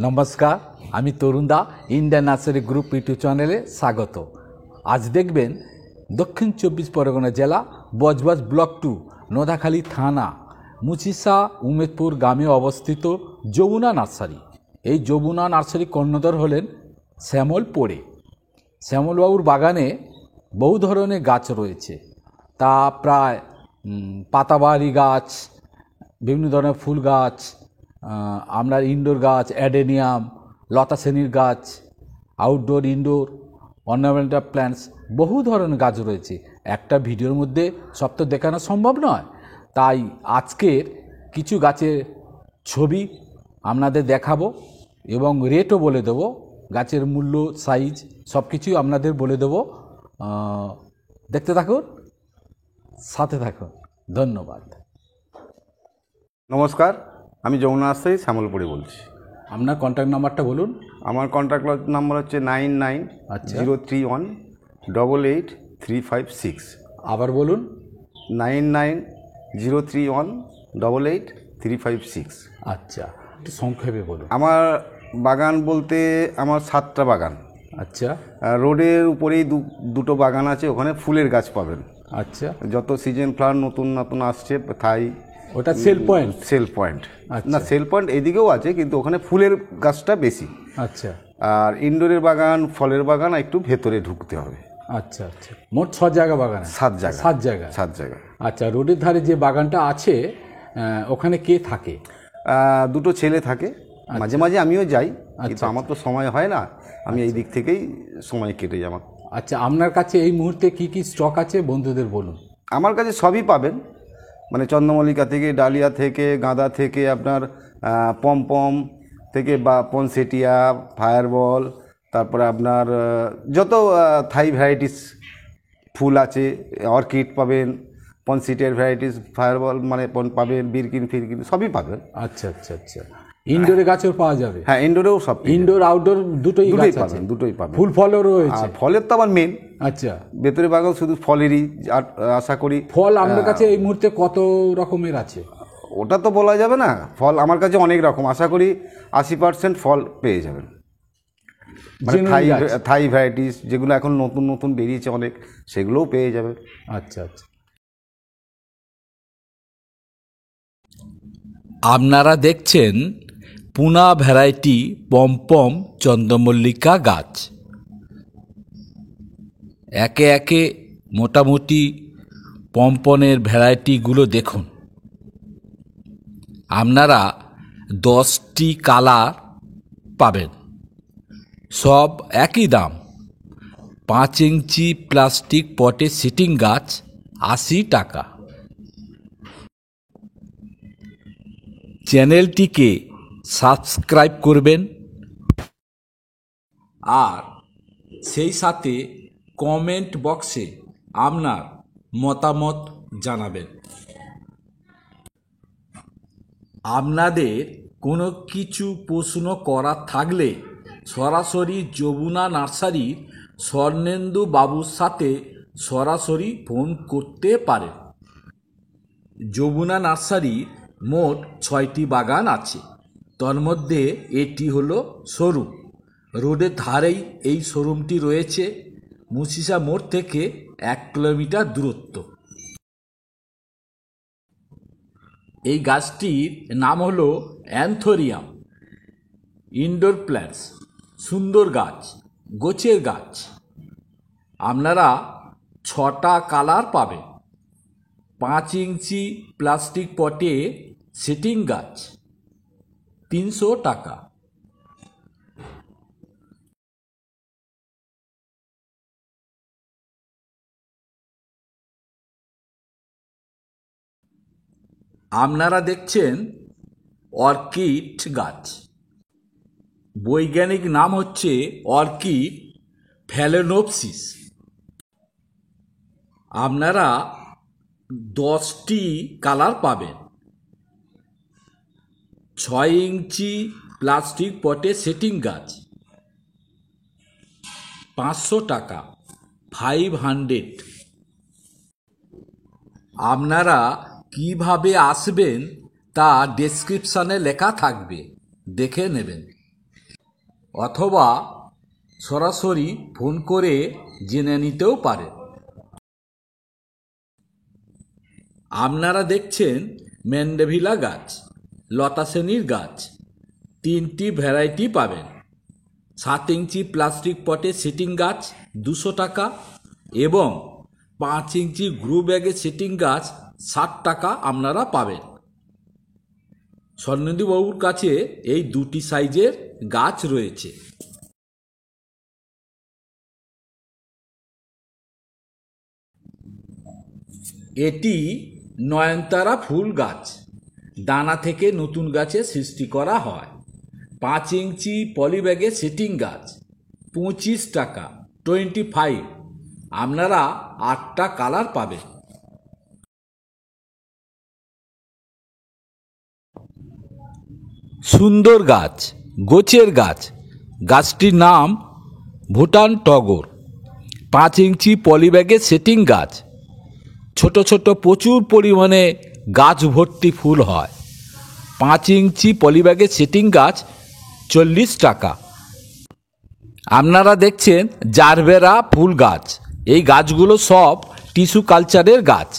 নমস্কার, আমি তরুণ দা, Indian nursery group YouTube চ্যানেলে স্বাগত। আজ দেখবেন দক্ষিণ 24 পরগনা জেলা বজবজ ব্লক 2 নোদাখালী থানা মুচিসা উমেদপুর গ্রামে অবস্থিত যমুনা নার্সারি। এই যমুনা নার্সারি কর্ণধার হলেন শ্যামল পোড়ে। শ্যামলবাবুর বাগানে বহু ধরনের গাছ রয়েছে, তা প্রায় পাতাবাহারি গাছ, বিভিন্ন ধরনের ফুল গাছ, আপনার ইনডোর গাছ, অ্যাডেনিয়াম, লতা শ্রেণীর গাছ, আউটডোর ইনডোর অর্নামেন্টাল প্ল্যান্টস, বহু ধরনের গাছ রয়েছে। একটা ভিডিওর মধ্যে সব তো দেখানো সম্ভব নয়, তাই আজকের কিছু গাছের ছবি আপনাদের দেখাবো এবং রেটও বলে দেবো, গাছের মূল্য, সাইজ সব কিছুই আপনাদের বলে দেবো। দেখতে থাকুন, সাথে থাকুন। ধন্যবাদ। নমস্কার, আমি যমুনা নার্সারি শ্যামল পোড়ে বলছি। আপনার কন্ট্যাক্ট নাম্বারটা বলুন। আমার কন্ট্যাক্ট নাম্বার হচ্ছে 9903188356। আবার বলুন। 9903188356। আচ্ছা, একটু সংক্ষেপে বলুন। আমার বাগান বলতে আমার 7টা বাগান। আচ্ছা। রোডের উপরেই দুটো বাগান আছে, ওখানে ফুলের গাছ পাবেন। আচ্ছা। যত সিজন ফ্লাওয়ার নতুন নতুন আসছে, তাই ওটা সেল পয়েন্ট। সেল পয়েন্ট না, সেল পয়েন্ট এদিকেও আছে, কিন্তু ওখানে ফুলের গাছটা বেশি। আচ্ছা। আর ইনডোরের বাগান, ফলের বাগান একটু ভেতরে ঢুকতে হবে। আচ্ছা আচ্ছা, মোট 6 জায়গা বাগান। 7 জায়গা। 7 জায়গা। আচ্ছা, রোডের ধারে যে বাগানটা আছে ওখানে কে থাকে? দুটো ছেলে থাকে। মাঝে মাঝে আমিও যাই, কিন্তু আমার তো সময় হয় না। আমি এই দিক থেকেই সময় কেটে যাই আমার। আচ্ছা, আপনার কাছে এই মুহূর্তে কি কি স্টক আছে বন্ধুদের বলুন। আমার কাছে সবই পাবেন, মানে চন্দ্রমল্লিকা থেকে, ডালিয়া থেকে, গাঁদা থেকে, আপনার পমপম থেকে বা পনসেটিয়া, ফায়ারবল, তারপরে আপনার যত থাই ভ্যারাইটিস ফুল আছে, অর্কিড পাবেন, পনসিটিয়ার ভ্যারাইটিস, ফায়ারবল মানে পাবেন, বিরকিন ফিরকিন সবই পাবেন। আচ্ছা আচ্ছা আচ্ছা, ইনডোরে গাছও পাওয়া যাবে? হ্যাঁ, ইনডোরেও সব, ইনডোর আউটডোর দুটোই পাবেন, দুটোই পাবেন। ফুল ফলও রয়েছে? ফলের তো আমার মেন। আচ্ছা, ভেতরে বাগান শুধু ফলেরই আশা করি। ফল আপনার কাছে এই মুহূর্তে কত রকমের আছে? ওটা তো বলা যাবে না। ফল আমার কাছে অনেক রকম, আশা করি 80% ফল পেয়ে যাবেন। মানে থাই ভ্যারাইটিস যেগুলো এখন নতুন নতুন বেরিয়েছে অনেক, সেগুলোও পেয়ে যাবেন। আচ্ছা আচ্ছা। আপনারা দেখছেন পুনা ভ্যারাইটি পমপম চন্দ্রমল্লিকা গাছ। একে একে মোটামুটি পমপনের ভ্যারাইটিগুলো দেখুন। আপনারা 10টি কালার পাবেন, সব একই দাম। 5 ইঞ্চি প্লাস্টিক পটে সিটিং গাছ 80 টাকা। চ্যানেলটিকে সাবস্ক্রাইব করবেন আর সেই সাথে কমেন্ট বক্সে আপনার মতামত জানাবেন। আপনাদের কোনো কিছু প্রশ্ন করার থাকলে সরাসরি যমুনা নার্সারির স্বর্ণেন্দু বাবুর সাথে সরাসরি ফোন করতে পারেন। যমুনা নার্সারির মোট 6টি বাগান আছে, তার মধ্যে এটি হলো শোরুম। রোডের ধারেই এই শোরুমটি রয়েছে, মুচিসা মোড় থেকে 1 কিলোমিটার দূরত্ব। এই গাছটির নাম হলো অ্যান্থোরিয়াম। ইনডোর প্ল্যান্টস, সুন্দর গাছ, গোছের গাছ। আপনারা 6টা কালার পাবেন। 5 ইঞ্চি প্লাস্টিক পটে সিটিং গাছ 300 টাকা। আপনারা দেখছেন অর্কিড গাছ। বৈজ্ঞানিক নাম হচ্ছে অর্কিড ফ্যালেনোপসিস। আপনারা 10টি কালার পাবেন। 6 ইঞ্চি প্লাস্টিক পটে সেটিং গাছ 500 টাকা, 500। আপনারা কিভাবে আসবেন তা ডেসক্রিপশানে লেখা থাকবে, দেখে নেবেন। অথবা সরাসরি ফোন করে জেনে নিতেও পারেন। আপনারা দেখছেন ম্যান্ডেভিলা গাছ, লতা শ্রেণীর গাছ। 3টি ভ্যারাইটি পাবেন। 7 ইঞ্চি প্লাস্টিক পটে সিটিং গাছ 200 টাকা এবং 5 ইঞ্চি গ্রো ব্যাগে সিটিং গাছ 60 টাকা আপনারা পাবেন। স্বর্ণেন্দুবাবুর কাছে এই 2টি সাইজের গাছ রয়েছে। এটি নয়নতারা ফুল গাছ, দানা থেকে নতুন গাছে সৃষ্টি করা হয়। 5 ইঞ্চি পলিব্যাগে সিটিং গাছ 25 টাকা, 25। আপনারা 8টা কালার পাবেন। সুন্দর গাছ, গোছের গাছ, গাছটির নাম ভুটান টগর। 5 ইঞ্চি পলিব্যাগে সেটিং গাছ, ছোট ছোট প্রচুর পরিমাণে গাছ ভর্তি ফুল হয়। 5 ইঞ্চি পলিব্যাগে সেটিং গাছ 40 টাকা। আপনারা দেখছেন জারবেরা ফুল গাছ। এই গাছগুলো সব টিস্যু কালচারের গাছ,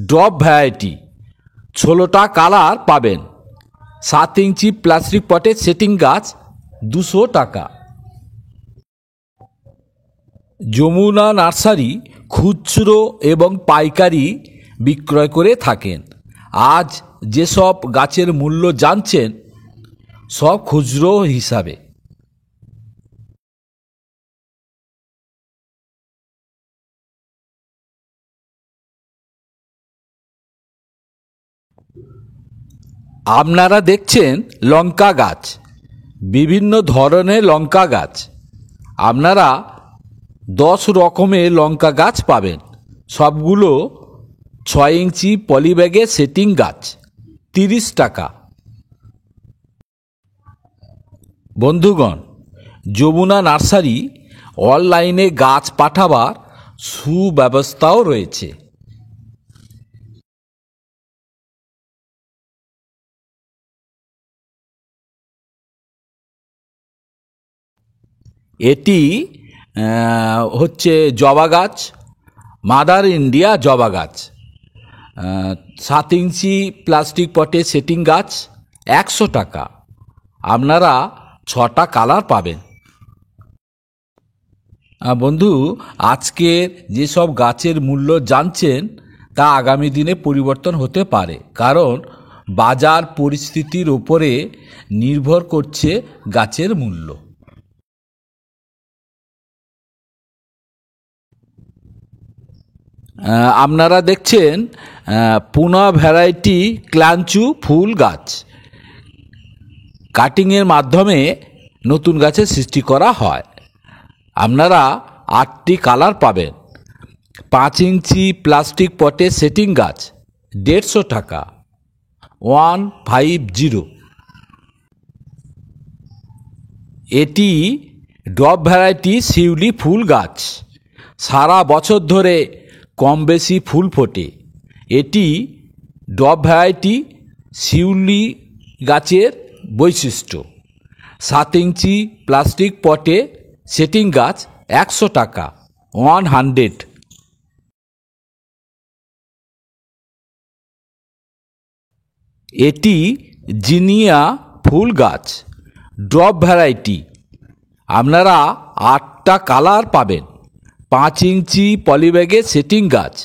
ড্রপ ভ্যারাইটি। 16টা কালার পাবেন। 7 ইঞ্চি প্লাস্টিক পটে সেটিং গাছ 200 টাকা। যমুনা নার্সারি খুচরো এবং পাইকারি বিক্রয় করে থাকেন। আজ যেসব গাছের মূল্য জানছেন সব খুচরো হিসাবে। আপনারা দেখছেন লঙ্কা গাছ, বিভিন্ন ধরনের লঙ্কা গাছ। আপনারা 10 রকমের লঙ্কা গাছ পাবেন। সবগুলো 6 ইঞ্চি পলিব্যাগে সেটিং গাছ 30 টাকা। বন্ধুগণ, যমুনা নার্সারি অনলাইনে গাছ পাঠাবার সুব্যবস্থাও রয়েছে। এটি হচ্ছে জবা গাছ, মাদার ইন্ডিয়া জবা গাছ। 7 ইঞ্চি প্লাস্টিক পটে সেটিং গাছ 100 টাকা। আপনারা 6টা কালার পাবেন। বন্ধু, আজকের যেসব গাছের মূল্য জানছেন তা আগামী দিনে পরিবর্তন হতে পারে, কারণ বাজার পরিস্থিতির উপরে নির্ভর করছে গাছের মূল্য। আপনারা দেখছেন পুনা ভ্যারাইটি ক্লাঞ্চু ফুল গাছ। কাটিংয়ের মাধ্যমে নতুন গাছের সৃষ্টি করা হয়। আপনারা 8টি কালার পাবেন। 5 ইঞ্চি প্লাস্টিক পটে সেটিং গাছ 150 টাকা, 150। এটি ড্রপ ভ্যারাইটি শিউলি ফুল গাছ, সারা বছর ধরে কম বেশি ফুল ফোটে। এটি ড্রপ ভ্যারাইটি শিউলি গাছের বৈশিষ্ট্য। 7 ইঞ্চি প্লাস্টিক পটে সেটিং গাছ 100 টাকা, 100। এটি জিনিয়া ফুল গাছ, ড্রপ ভ্যারাইটি। আপনারা 8টা কালার পাবেন। 5 ইঞ্চি পলিব্যাগে সেটিং গাছ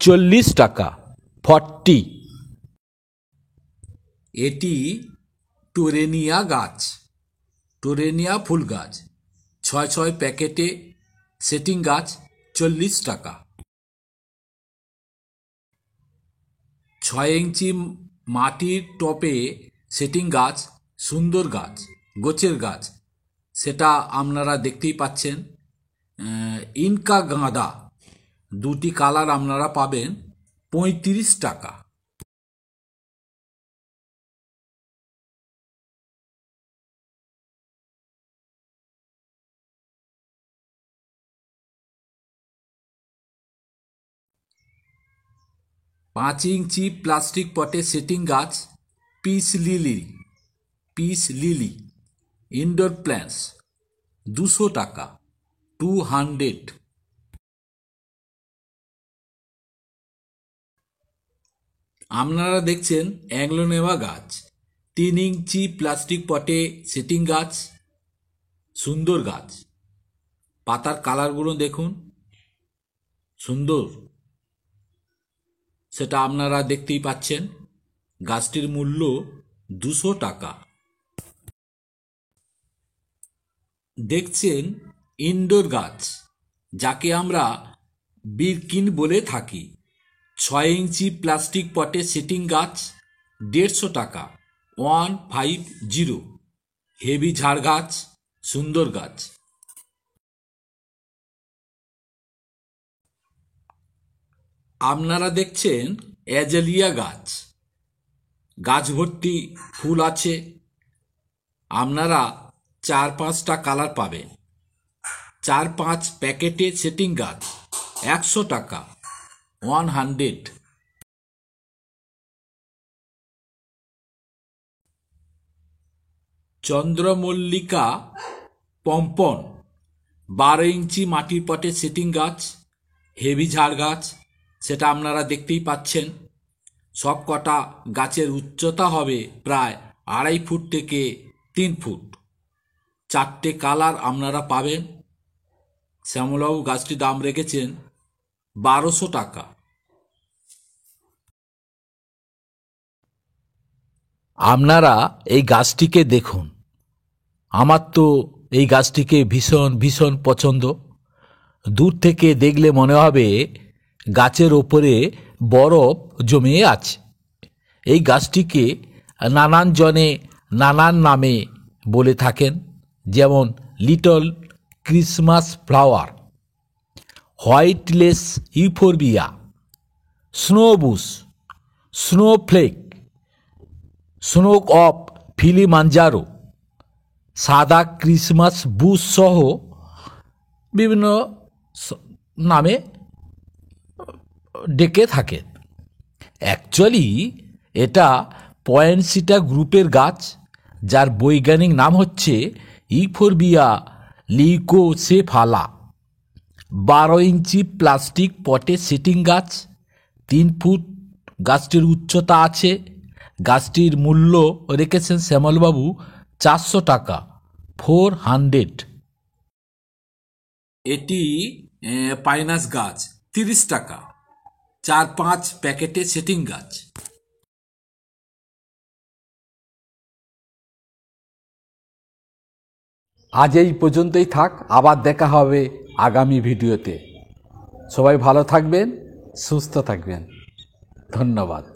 40 টাকা, 40। এটি টোরেনিয়া গাছ, টোরেনিয়া ফুল গাছ। 6 প্যাকেটে সেটিং গাছ 40 টাকা। 6 ইঞ্চি মাটির টপে সেটিং গাছ, সুন্দর গাছ, গোছের গাছ। সেটা আপনারা দেখতেই পাচ্ছেন। ইনকা গাঁদা 2টি কালার আপনারা পাবেন 35 টাকা। পাঁচ ইঞ্চি প্লাস্টিক পটে সেটিং গাছ peace lily, peace lily indoor plants 200 টাকা, 200। আপনারা দেখছেন অ্যাংলোনেমা গাছ, 3 ইঞ্চি প্লাস্টিক পটে সেটিং গাছ, সুন্দর গাছ। পাতার কালারগুলো দেখুন, সুন্দর, সেটা আপনারা দেখতেই পাচ্ছেন। গাছটির মূল্য 200 টাকা। দেখছেন ইনডোর গাছ, যাকে আমরা বিরকিন বলে থাকি, 6 ইঞ্চি প্লাস্টিক পটে সেটিং গাছ, 150 টাকা, 150। হেভি ঝাড় গাছ, সুন্দর গাছ। আপনারা দেখছেন অ্যাজেলিয়া গাছ, গাছ ভর্তি ফুল আছে। আপনারা 4-5টা কালার পাবেন। 4-5 প্যাকেটে সেটিং গাছ, 100 টাকা, 100। চন্দ্রমল্লিকা পম্পন, 12 ইঞ্চি মাটির পটে সেটিং গাছ, হেভি ঝাড় গাছ, সেটা আপনারা দেখতেই পাচ্ছেন। সব কটা গাছের উচ্চতা হবে প্রায় 2.5 ফুট থেকে 3 ফুট। 4টে কালার আপনারা পাবেন। শ্যামলবাবু গাছটির দাম রেখেছেন 1200 টাকা। আপনারা এই গাছটিকে দেখুন। আমার তো এই গাছটিকে ভীষণ ভীষণ পছন্দ। দূর থেকে দেখলে মনে হবে গাছের ওপরে বরফ জমে আছে। এই গাছটিকে নানান জনে নানান নামে বলে থাকেন, যেমন little Christmas flower, white lace euphorbia, snowbush, snowflake, snows of Kilimanjaro, সাদা ক্রিসমাস বুশ সহ বিভিন্ন নামে ডেকে থাকেন। অ্যাকচুয়ালি এটা পয়েনসিটা গ্রুপের গাছ, যার বৈজ্ঞানিক নাম হচ্ছে ইউফোরবিয়া লিউকোসেফালা। 12 ইঞ্চি প্লাস্টিক পটে সেটিং গাছ, 3 ফুট গাছটির উচ্চতা আছে। গাছটির মূল্য রেখেছেন শ্যামলবাবু 400 টাকা, 400। এটি পাইনাস গাছ, 30 টাকা, 4-5 প্যাকেটে সেটিং গাছ। আজ এই পর্যন্তই থাক, আবার দেখা হবে আগামী ভিডিওতে। সবাই ভালো থাকবেন, সুস্থ থাকবেন। ধন্যবাদ।